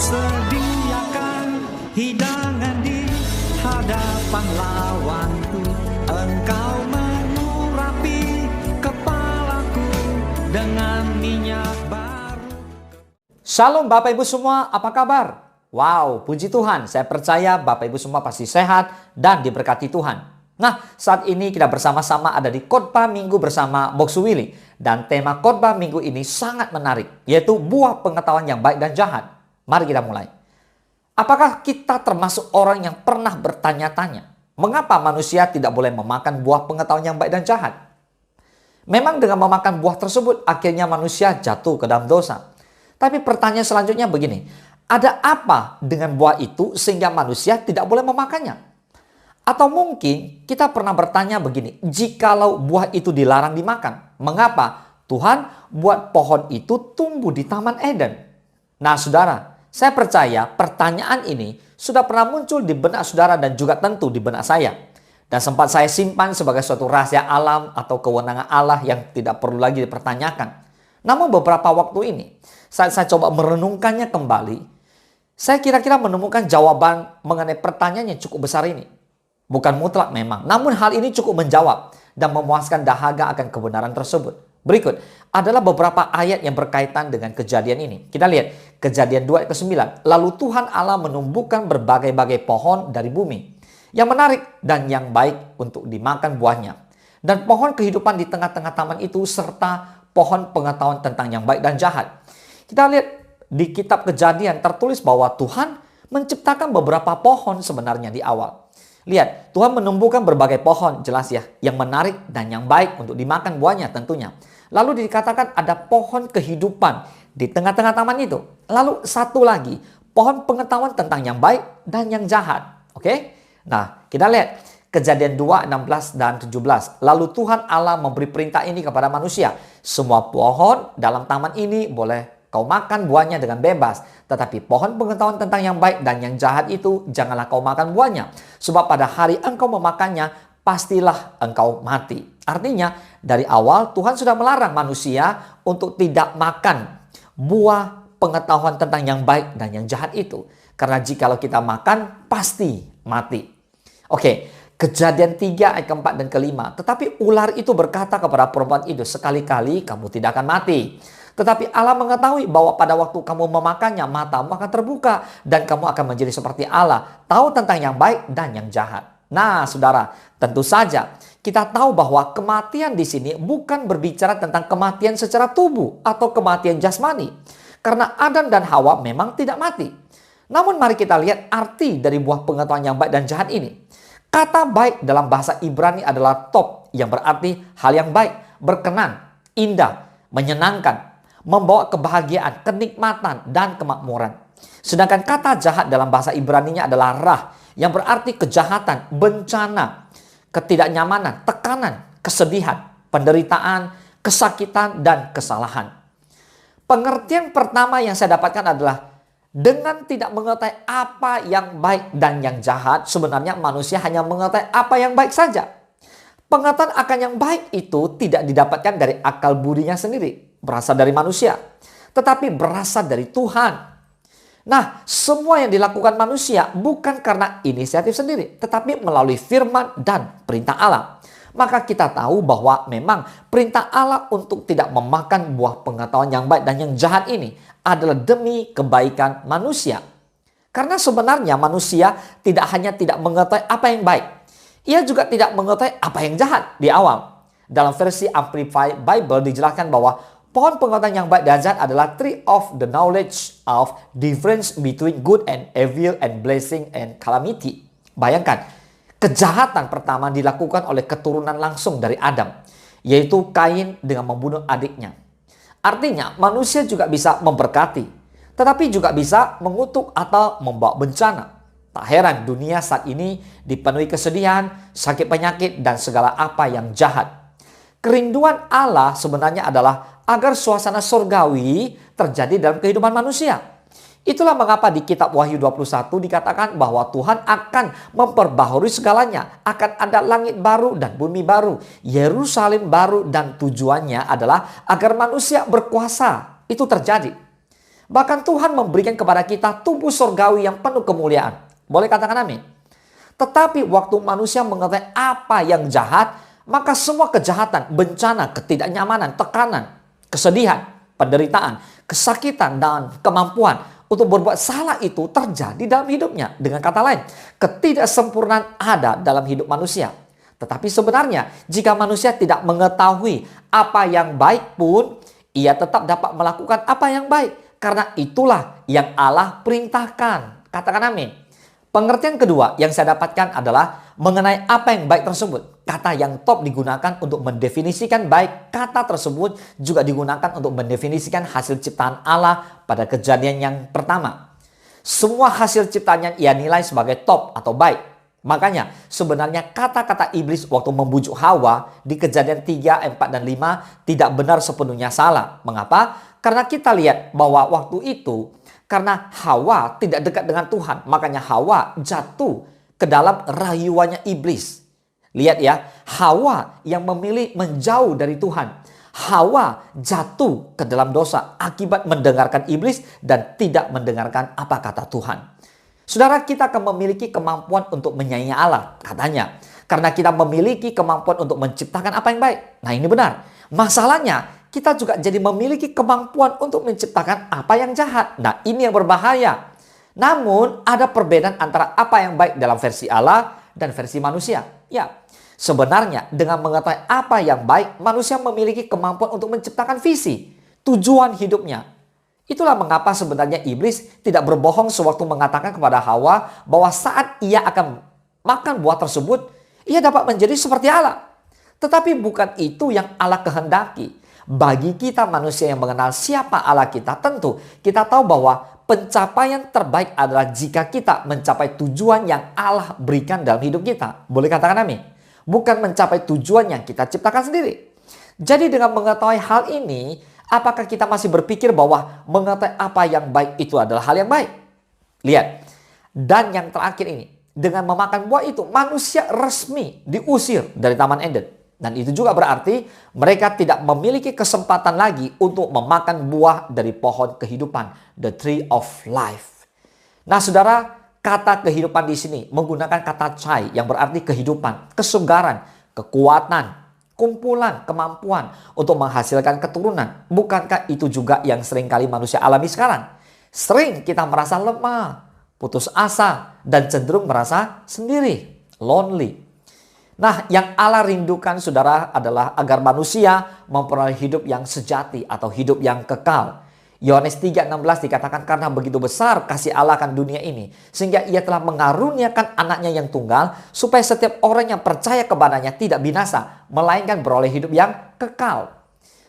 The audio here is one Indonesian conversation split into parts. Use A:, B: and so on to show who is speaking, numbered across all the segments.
A: sediakan hidangan di hadapan lawanku. Engkau mengurapi kepalaku dengan minyak baru.
B: Shalom Bapak Ibu semua, apa kabar? Wow, puji Tuhan, saya percaya Bapak Ibu semua pasti sehat dan diberkati Tuhan. Nah, saat ini kita bersama-sama ada di Khotbah Minggu bersama Boksu Willy. Dan tema Khotbah Minggu ini sangat menarik, yaitu buah pengetahuan yang baik dan jahat. Mari kita mulai. Apakah kita termasuk orang yang pernah bertanya-tanya, mengapa manusia tidak boleh memakan buah pengetahuan yang baik dan jahat? Memang dengan memakan buah tersebut, akhirnya manusia jatuh ke dalam dosa. Tapi pertanyaan selanjutnya begini, ada apa dengan buah itu sehingga manusia tidak boleh memakannya? Atau mungkin kita pernah bertanya begini, jikalau buah itu dilarang dimakan, mengapa Tuhan buat pohon itu tumbuh di Taman Eden? Nah saudara, saya percaya pertanyaan ini sudah pernah muncul di benak saudara dan juga tentu di benak saya. Dan sempat saya simpan sebagai suatu rahasia alam atau kewenangan Allah yang tidak perlu lagi dipertanyakan. Namun beberapa waktu ini, saat saya coba merenungkannya kembali, saya kira-kira menemukan jawaban mengenai pertanyaan yang cukup besar ini. Bukan mutlak memang, namun hal ini cukup menjawab dan memuaskan dahaga akan kebenaran tersebut. Berikut adalah beberapa ayat yang berkaitan dengan kejadian ini. Kita lihat Kejadian 2 ayat ke-9. Lalu Tuhan Allah menumbuhkan berbagai-bagai pohon dari bumi, yang menarik dan yang baik untuk dimakan buahnya. Dan pohon kehidupan di tengah-tengah taman itu serta pohon pengetahuan tentang yang baik dan jahat. Kita lihat di kitab Kejadian tertulis bahwa Tuhan menciptakan beberapa pohon sebenarnya di awal. Lihat, Tuhan menumbuhkan berbagai pohon, jelas ya, yang menarik dan yang baik untuk dimakan buahnya tentunya. Lalu dikatakan ada pohon kehidupan di tengah-tengah taman itu. Lalu satu lagi, pohon pengetahuan tentang yang baik dan yang jahat. Oke? Nah, kita lihat Kejadian 2, 16 dan 17. Lalu Tuhan Allah memberi perintah ini kepada manusia. Semua pohon dalam taman ini boleh kau makan buahnya dengan bebas. Tetapi pohon pengetahuan tentang yang baik dan yang jahat itu janganlah kau makan buahnya. Sebab pada hari engkau memakannya, pastilah engkau mati. Artinya dari awal Tuhan sudah melarang manusia untuk tidak makan buah pengetahuan tentang yang baik dan yang jahat itu. Karena jikalau kita makan, pasti mati. Oke, Kejadian 3 ayat ke-4 dan ke-5. Tetapi ular itu berkata kepada perempuan itu, sekali-kali kamu tidak akan mati. Tetapi Allah mengetahui bahwa pada waktu kamu memakannya, matamu akan terbuka dan kamu akan menjadi seperti Allah, tahu tentang yang baik dan yang jahat. Nah, saudara, tentu saja kita tahu bahwa kematian di sini bukan berbicara tentang kematian secara tubuh atau kematian jasmani. Karena Adam dan Hawa memang tidak mati. Namun mari kita lihat arti dari buah pengetahuan yang baik dan jahat ini. Kata baik dalam bahasa Ibrani adalah top, yang berarti hal yang baik, berkenan, indah, menyenangkan, membawa kebahagiaan, kenikmatan, dan kemakmuran. Sedangkan kata jahat dalam bahasa Ibraninya adalah rah, yang berarti kejahatan, bencana, ketidaknyamanan, tekanan, kesedihan, penderitaan, kesakitan, dan kesalahan. Pengertian pertama yang saya dapatkan adalah dengan tidak mengetahui apa yang baik dan yang jahat, sebenarnya manusia hanya mengetahui apa yang baik saja. Pengetahuan akan yang baik itu tidak didapatkan dari akal budinya sendiri, berasal dari manusia, tetapi berasal dari Tuhan. Nah, semua yang dilakukan manusia bukan karena inisiatif sendiri, tetapi melalui firman dan perintah Allah. Maka kita tahu bahwa memang perintah Allah untuk tidak memakan buah pengetahuan yang baik dan yang jahat ini adalah demi kebaikan manusia. Karena sebenarnya manusia tidak hanya tidak mengetahui apa yang baik, ia juga tidak mengetahui apa yang jahat di awal. Dalam versi Amplified Bible dijelaskan bahwa pohon pengetahuan yang baik dan jahat adalah tree of the knowledge of difference between good and evil and blessing and calamity. Bayangkan, kejahatan pertama dilakukan oleh keturunan langsung dari Adam, yaitu Kain dengan membunuh adiknya. Artinya manusia juga bisa memberkati, tetapi juga bisa mengutuk atau membawa bencana. Tak heran dunia saat ini dipenuhi kesedihan, sakit penyakit, dan segala apa yang jahat. Kerinduan Allah sebenarnya adalah agar suasana surgawi terjadi dalam kehidupan manusia. Itulah mengapa di kitab Wahyu 21 dikatakan bahwa Tuhan akan memperbaharui segalanya. Akan ada langit baru dan bumi baru, Yerusalem baru, dan tujuannya adalah agar manusia berkuasa. Itu terjadi. Bahkan Tuhan memberikan kepada kita tubuh surgawi yang penuh kemuliaan. Boleh katakan amin? Tetapi waktu manusia mengetahui apa yang jahat, maka semua kejahatan, bencana, ketidaknyamanan, tekanan, kesedihan, penderitaan, kesakitan, dan kemampuan untuk berbuat salah itu terjadi dalam hidupnya. Dengan kata lain, ketidaksempurnaan ada dalam hidup manusia. Tetapi sebenarnya jika manusia tidak mengetahui apa yang baik pun, ia tetap dapat melakukan apa yang baik. Karena itulah yang Allah perintahkan. Katakan amin. Pengertian kedua yang saya dapatkan adalah mengenai apa yang baik tersebut. Kata yang top digunakan untuk mendefinisikan baik. Kata tersebut juga digunakan untuk mendefinisikan hasil ciptaan Allah pada kejadian yang pertama. Semua hasil ciptaannya ia nilai sebagai top atau baik. Makanya sebenarnya kata-kata iblis waktu membujuk Hawa di kejadian 3, 4, dan 5 tidak benar sepenuhnya salah. Mengapa? Karena kita lihat bahwa waktu itu karena Hawa tidak dekat dengan Tuhan, makanya Hawa jatuh ke dalam rayuannya iblis. Lihat ya, Hawa yang memilih menjauh dari Tuhan. Hawa jatuh ke dalam dosa akibat mendengarkan iblis dan tidak mendengarkan apa kata Tuhan. Saudara, kita akan memiliki kemampuan untuk menyayangi Allah, katanya. Karena kita memiliki kemampuan untuk menciptakan apa yang baik. Nah, ini benar. Masalahnya, kita juga jadi memiliki kemampuan untuk menciptakan apa yang jahat. Nah, ini yang berbahaya. Namun, ada perbedaan antara apa yang baik dalam versi Allah dan versi manusia. Ya, sebenarnya dengan mengetahui apa yang baik, manusia memiliki kemampuan untuk menciptakan visi, tujuan hidupnya. Itulah mengapa sebenarnya iblis tidak berbohong sewaktu mengatakan kepada Hawa bahwa saat ia akan makan buah tersebut, ia dapat menjadi seperti Allah. Tetapi bukan itu yang Allah kehendaki. Bagi kita manusia yang mengenal siapa Allah kita, tentu kita tahu bahwa pencapaian terbaik adalah jika kita mencapai tujuan yang Allah berikan dalam hidup kita. Boleh katakan amin? Bukan mencapai tujuan yang kita ciptakan sendiri. Jadi dengan mengetahui hal ini, apakah kita masih berpikir bahwa mengetahui apa yang baik itu adalah hal yang baik? Lihat. Dan yang terakhir ini, dengan memakan buah itu, manusia resmi diusir dari Taman Eden. Dan itu juga berarti mereka tidak memiliki kesempatan lagi untuk memakan buah dari pohon kehidupan, the tree of life. Nah, saudara, kata kehidupan di sini menggunakan kata chai yang berarti kehidupan, kesegaran, kekuatan, kumpulan, kemampuan untuk menghasilkan keturunan. Bukankah itu juga yang seringkali manusia alami sekarang? Sering kita merasa lemah, putus asa, dan cenderung merasa sendiri, lonely. Nah, yang Allah rindukan, saudara, adalah agar manusia memperoleh hidup yang sejati atau hidup yang kekal. Yohanes 3:16 dikatakan, karena begitu besar kasih Allah akan dunia ini, sehingga ia telah mengaruniakan anaknya yang tunggal, supaya setiap orang yang percaya kepadanya tidak binasa, melainkan beroleh hidup yang kekal.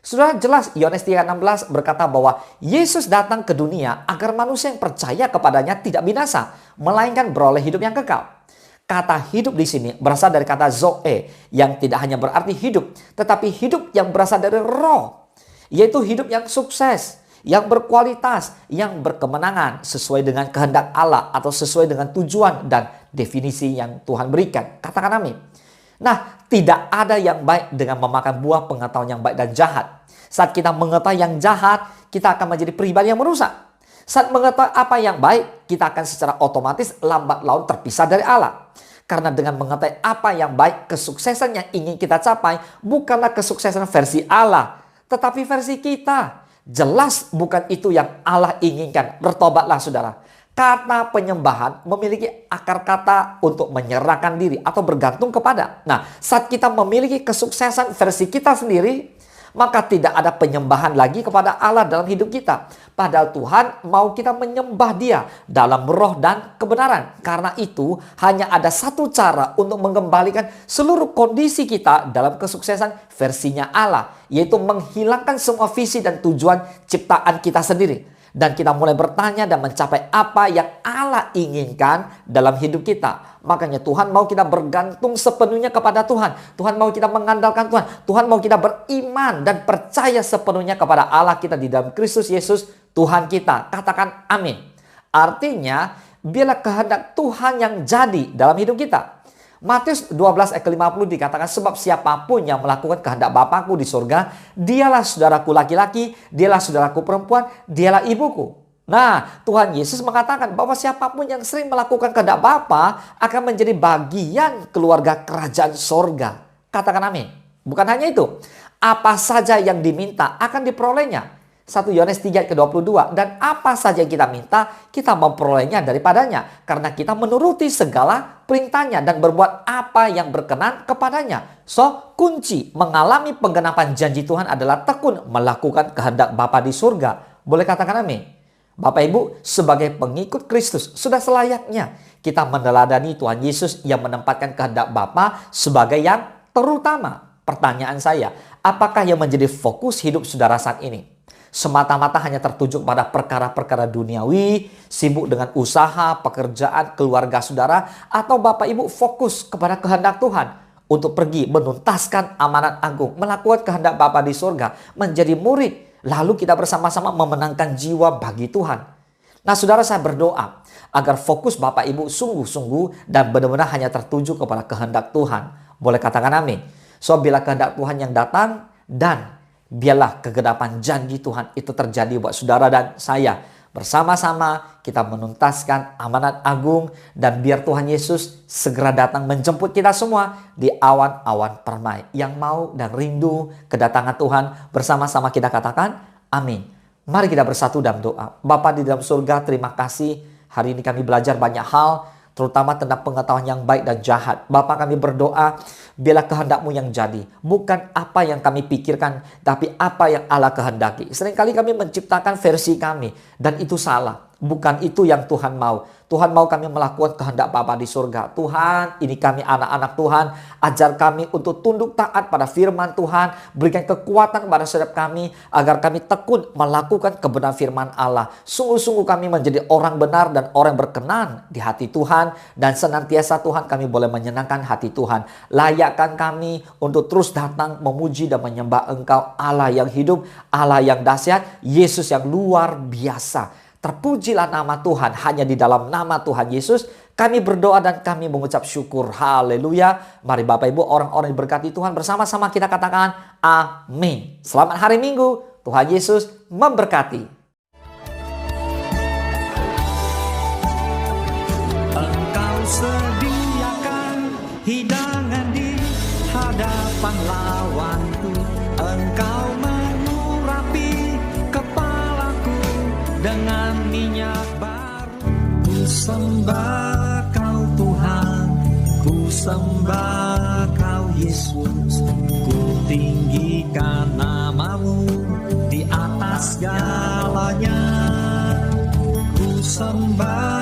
B: Saudara, jelas Yohanes 3:16 berkata bahwa Yesus datang ke dunia agar manusia yang percaya kepadanya tidak binasa, melainkan beroleh hidup yang kekal. Kata hidup di sini berasal dari kata zoe, yang tidak hanya berarti hidup, tetapi hidup yang berasal dari roh, yaitu hidup yang sukses, yang berkualitas, yang berkemenangan sesuai dengan kehendak Allah atau sesuai dengan tujuan dan definisi yang Tuhan berikan. Katakan amin. Nah, tidak ada yang baik dengan memakan buah pengetahuan yang baik dan jahat. Saat kita mengetahui yang jahat, kita akan menjadi pribadi yang merusak. Saat mengetahui apa yang baik, kita akan secara otomatis lambat laun terpisah dari Allah. Karena dengan mengetahui apa yang baik, kesuksesan yang ingin kita capai bukanlah kesuksesan versi Allah, tetapi versi kita. Jelas bukan itu yang Allah inginkan. Bertobatlah, saudara. Kata penyembahan memiliki akar kata untuk menyerahkan diri atau bergantung kepada. Nah, saat kita memiliki kesuksesan versi kita sendiri, maka tidak ada penyembahan lagi kepada Allah dalam hidup kita. Padahal Tuhan mau kita menyembah Dia dalam roh dan kebenaran. Karena itu hanya ada satu cara untuk mengembalikan seluruh kondisi kita dalam kesuksesan versinya Allah, yaitu menghilangkan semua visi dan tujuan ciptaan kita sendiri. Dan kita mulai bertanya dan mencapai apa yang Allah inginkan dalam hidup kita. Makanya Tuhan mau kita bergantung sepenuhnya kepada Tuhan. Tuhan mau kita mengandalkan Tuhan. Tuhan mau kita beriman dan percaya sepenuhnya kepada Allah kita di dalam Kristus Yesus Tuhan kita. Katakan amin. Artinya, biarlah kehendak Tuhan yang jadi dalam hidup kita. Matius 12 ayat ke-50 dikatakan, sebab siapapun yang melakukan kehendak Bapakku di surga, dialah saudaraku laki-laki, dialah saudaraku perempuan, dialah ibuku. Nah, Tuhan Yesus mengatakan bahwa siapapun yang sering melakukan kehendak Bapa akan menjadi bagian keluarga kerajaan sorga. Katakan amin. Bukan hanya itu, apa saja yang diminta akan diperolehnya. 1 Yohanes 3 ayat ke-22. Dan apa saja yang kita minta, kita memperolehnya daripadanya. Karena kita menuruti segala perintahnya dan berbuat apa yang berkenan kepadanya. So, kunci mengalami penggenapan janji Tuhan adalah tekun melakukan kehendak Bapa di surga. Boleh katakan amin. Bapak Ibu, sebagai pengikut Kristus, sudah selayaknya kita meneladani Tuhan Yesus yang menempatkan kehendak Bapa sebagai yang terutama. Pertanyaan saya, apakah yang menjadi fokus hidup saudara saat ini? Semata-mata hanya tertuju pada perkara-perkara duniawi, sibuk dengan usaha, pekerjaan, keluarga saudara, atau Bapak Ibu fokus kepada kehendak Tuhan untuk pergi menuntaskan amanat agung, melakukan kehendak Bapa di surga, menjadi murid, lalu kita bersama-sama memenangkan jiwa bagi Tuhan. Nah, saudara, saya berdoa agar fokus Bapak Ibu sungguh-sungguh dan benar-benar hanya tertuju kepada kehendak Tuhan. Boleh katakan amin. So, bila kehendak Tuhan yang datang dan biarlah kegenapan janji Tuhan itu terjadi buat saudara dan saya. Bersama-sama kita menuntaskan amanat agung dan biar Tuhan Yesus segera datang menjemput kita semua di awan-awan permai. Yang mau dan rindu kedatangan Tuhan, bersama-sama kita katakan amin. Mari kita bersatu dalam doa. Bapa di dalam surga, terima kasih. Hari ini kami belajar banyak hal, terutama tentang pengetahuan yang baik dan jahat. Bapa, kami berdoa, biarlah kehendak-Mu yang jadi. Bukan apa yang kami pikirkan, tapi apa yang Allah kehendaki. Seringkali kami menciptakan versi kami, dan itu salah. Bukan itu yang Tuhan mau. Tuhan mau kami melakukan kehendak Bapa di surga. Tuhan, ini kami anak-anak Tuhan. Ajar kami untuk tunduk taat pada firman Tuhan. Berikan kekuatan kepada setiap kami, agar kami tekun melakukan kebenaran firman Allah. Sungguh-sungguh kami menjadi orang benar dan orang berkenan di hati Tuhan. Dan senantiasa Tuhan kami boleh menyenangkan hati Tuhan. Layakkan kami untuk terus datang memuji dan menyembah Engkau, Allah yang hidup, Allah yang dahsyat, Yesus yang luar biasa. Terpujilah nama Tuhan. Hanya di dalam nama Tuhan Yesus kami berdoa dan kami mengucap syukur. Haleluya. Mari Bapak Ibu, orang-orang yang diberkati Tuhan, bersama-sama kita katakan amin. Selamat hari Minggu. Tuhan Yesus memberkati.
A: Engkau sediakan hidangan di hadapan lawanku. Engkau mengurapi kepalaku dengan minyak baru. Ku sembah Kau Tuhan, ku sembah Kau Yesus. Ku tinggikan nama-Mu di atas segalanya. Ku sembah